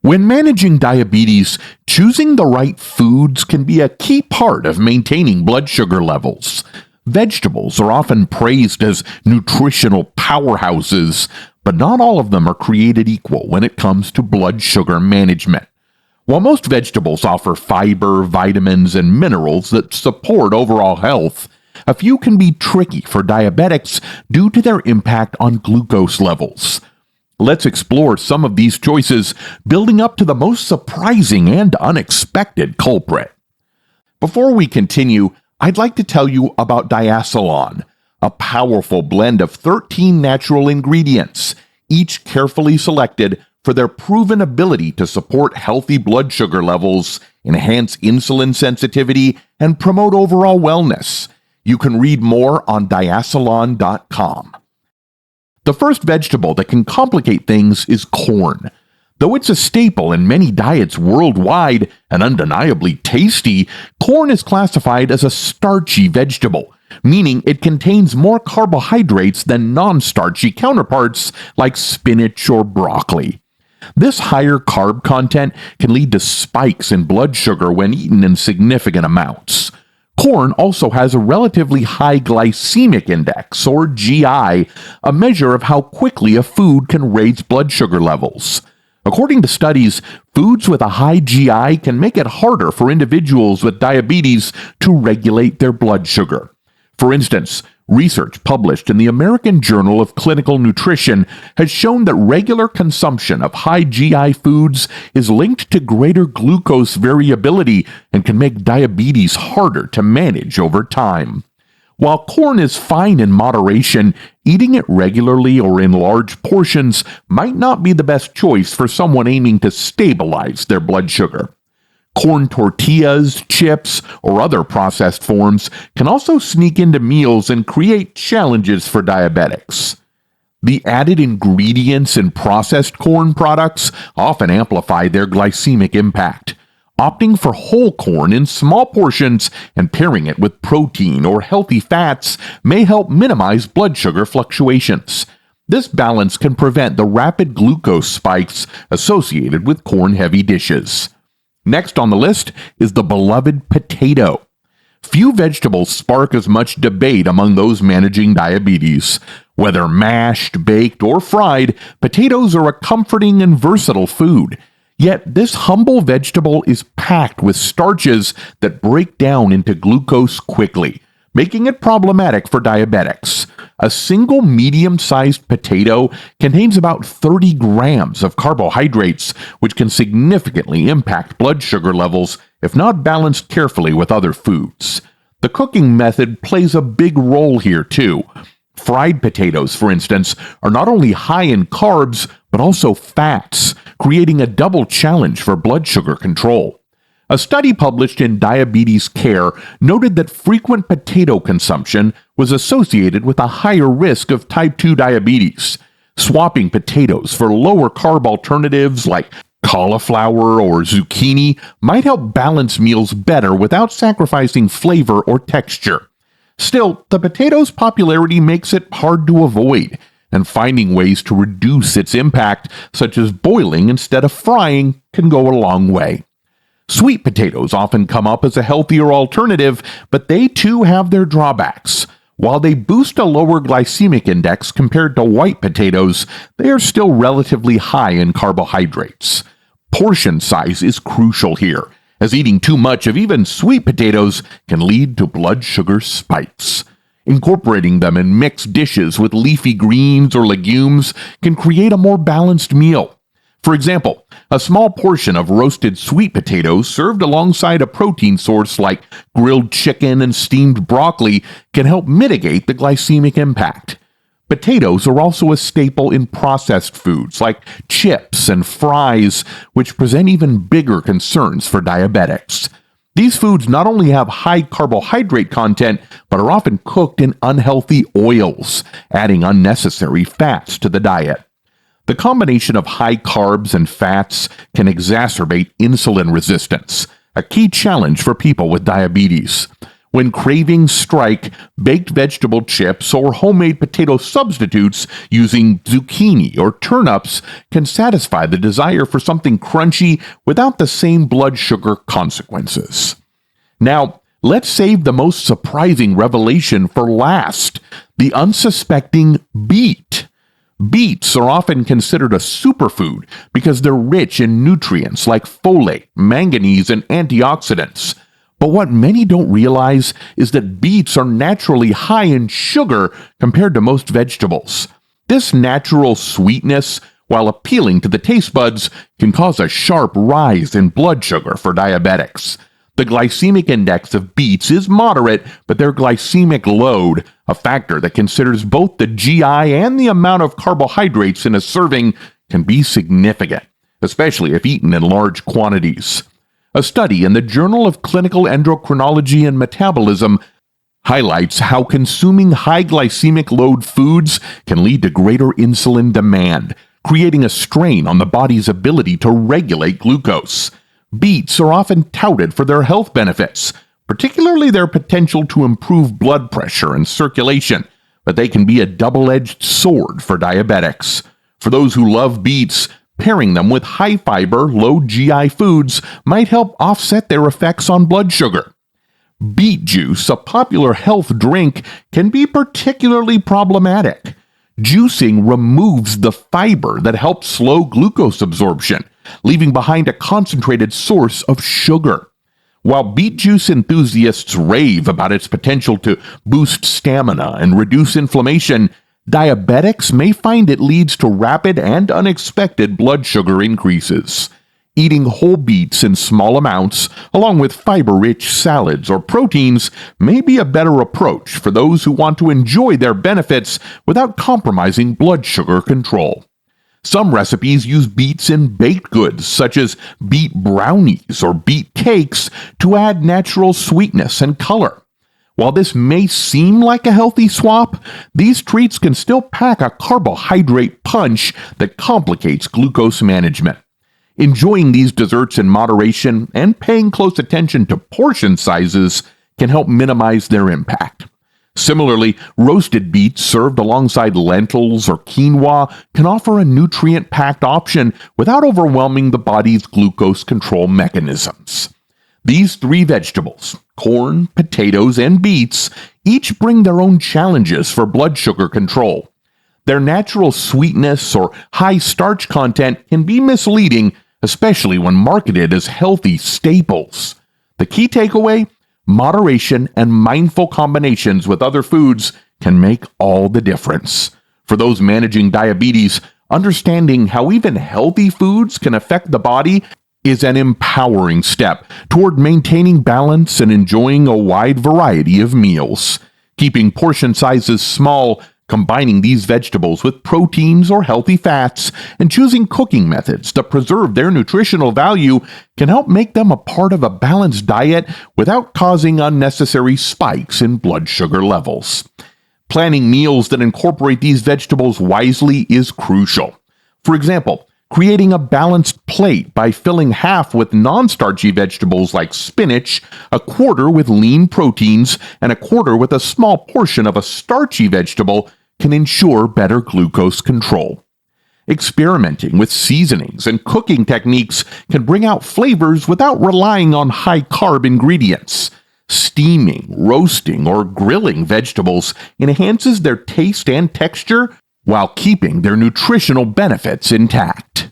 When managing diabetes, choosing the right foods can be a key part of maintaining blood sugar levels. Vegetables are often praised as nutritional powerhouses, but not all of them are created equal when it comes to blood sugar management. While most vegetables offer fiber, vitamins, and minerals that support overall health, a few can be tricky for diabetics due to their impact on glucose levels. Let's explore some of these choices, building up to the most surprising and unexpected culprit. Before we continue, I'd like to tell you about Diacelan, a powerful blend of 13 natural ingredients, each carefully selected for their proven ability to support healthy blood sugar levels, enhance insulin sensitivity, and promote overall wellness. You can read more on diacelan.com. The first vegetable that can complicate things is corn. Though it's a staple in many diets worldwide and undeniably tasty, corn is classified as a starchy vegetable, meaning it contains more carbohydrates than non-starchy counterparts like spinach or broccoli. This higher carb content can lead to spikes in blood sugar when eaten in significant amounts. Corn also has a relatively high glycemic index, or GI, a measure of how quickly a food can raise blood sugar levels. According to studies, foods with a high GI can make it harder for individuals with diabetes to regulate their blood sugar. For instance, research published in the American Journal of Clinical Nutrition has shown that regular consumption of high GI foods is linked to greater glucose variability and can make diabetes harder to manage over time. While corn is fine in moderation, eating it regularly or in large portions might not be the best choice for someone aiming to stabilize their blood sugar. Corn tortillas, chips, or other processed forms can also sneak into meals and create challenges for diabetics. The added ingredients in processed corn products often amplify their glycemic impact. Opting for whole corn in small portions and pairing it with protein or healthy fats may help minimize blood sugar fluctuations. This balance can prevent the rapid glucose spikes associated with corn-heavy dishes. Next on the list is the beloved potato. Few vegetables spark as much debate among those managing diabetes. Whether mashed, baked, or fried, potatoes are a comforting and versatile food. Yet this humble vegetable is packed with starches that break down into glucose quickly, making it problematic for diabetics. A single medium-sized potato contains about 30 grams of carbohydrates, which can significantly impact blood sugar levels if not balanced carefully with other foods. The cooking method plays a big role here too. Fried potatoes, for instance, are not only high in carbs, but also fats, creating a double challenge for blood sugar control. A study published in Diabetes Care noted that frequent potato consumption was associated with a higher risk of type 2 diabetes. Swapping potatoes for lower carb alternatives like cauliflower or zucchini might help balance meals better without sacrificing flavor or texture. Still, the potato's popularity makes it hard to avoid, and finding ways to reduce its impact, such as boiling instead of frying, can go a long way. Sweet potatoes often come up as a healthier alternative, but they too have their drawbacks. While they boost a lower glycemic index compared to white potatoes, they are still relatively high in carbohydrates. Portion size is crucial here, as eating too much of even sweet potatoes can lead to blood sugar spikes. Incorporating them in mixed dishes with leafy greens or legumes can create a more balanced meal. For example, a small portion of roasted sweet potatoes served alongside a protein source like grilled chicken and steamed broccoli can help mitigate the glycemic impact. Potatoes are also a staple in processed foods like chips and fries, which present even bigger concerns for diabetics. These foods not only have high carbohydrate content, but are often cooked in unhealthy oils, adding unnecessary fats to the diet. The combination of high carbs and fats can exacerbate insulin resistance, a key challenge for people with diabetes. When cravings strike, baked vegetable chips or homemade potato substitutes using zucchini or turnips can satisfy the desire for something crunchy without the same blood sugar consequences. Now, let's save the most surprising revelation for last: the unsuspecting beet. Beets are often considered a superfood because they're rich in nutrients like folate, manganese, and antioxidants. But what many don't realize is that beets are naturally high in sugar compared to most vegetables. This natural sweetness, while appealing to the taste buds, can cause a sharp rise in blood sugar for diabetics. The glycemic index of beets is moderate, but their glycemic load, a factor that considers both the GI and the amount of carbohydrates in a serving, can be significant, especially if eaten in large quantities. A study in the Journal of Clinical Endocrinology and Metabolism highlights how consuming high glycemic load foods can lead to greater insulin demand, creating a strain on the body's ability to regulate glucose. Beets are often touted for their health benefits, particularly their potential to improve blood pressure and circulation, but they can be a double-edged sword for diabetics. For those who love beets, pairing them with high-fiber, low-GI foods might help offset their effects on blood sugar. Beet juice, a popular health drink, can be particularly problematic. Juicing removes the fiber that helps slow glucose absorption, leaving behind a concentrated source of sugar. While beet juice enthusiasts rave about its potential to boost stamina and reduce inflammation, diabetics may find it leads to rapid and unexpected blood sugar increases. Eating whole beets in small amounts, along with fiber-rich salads or proteins, may be a better approach for those who want to enjoy their benefits without compromising blood sugar control. Some recipes use beets in baked goods, such as beet brownies or beet cakes, to add natural sweetness and color. While this may seem like a healthy swap, these treats can still pack a carbohydrate punch that complicates glucose management. Enjoying these desserts in moderation and paying close attention to portion sizes can help minimize their impact. Similarly, roasted beets served alongside lentils or quinoa can offer a nutrient-packed option without overwhelming the body's glucose control mechanisms. These three vegetables, corn, potatoes, and beets, each bring their own challenges for blood sugar control. Their natural sweetness or high starch content can be misleading, especially when marketed as healthy staples. The key takeaway: moderation and mindful combinations with other foods can make all the difference. For those managing diabetes, understanding how even healthy foods can affect the body is an empowering step toward maintaining balance and enjoying a wide variety of meals. Keeping portion sizes small, combining these vegetables with proteins or healthy fats, and choosing cooking methods to preserve their nutritional value can help make them a part of a balanced diet without causing unnecessary spikes in blood sugar levels. Planning meals that incorporate these vegetables wisely is crucial. For example, creating a balanced plate by filling half with non-starchy vegetables like spinach, a quarter with lean proteins, and a quarter with a small portion of a starchy vegetable can ensure better glucose control. Experimenting with seasonings and cooking techniques can bring out flavors without relying on high-carb ingredients. Steaming, roasting, or grilling vegetables enhances their taste and texture while keeping their nutritional benefits intact.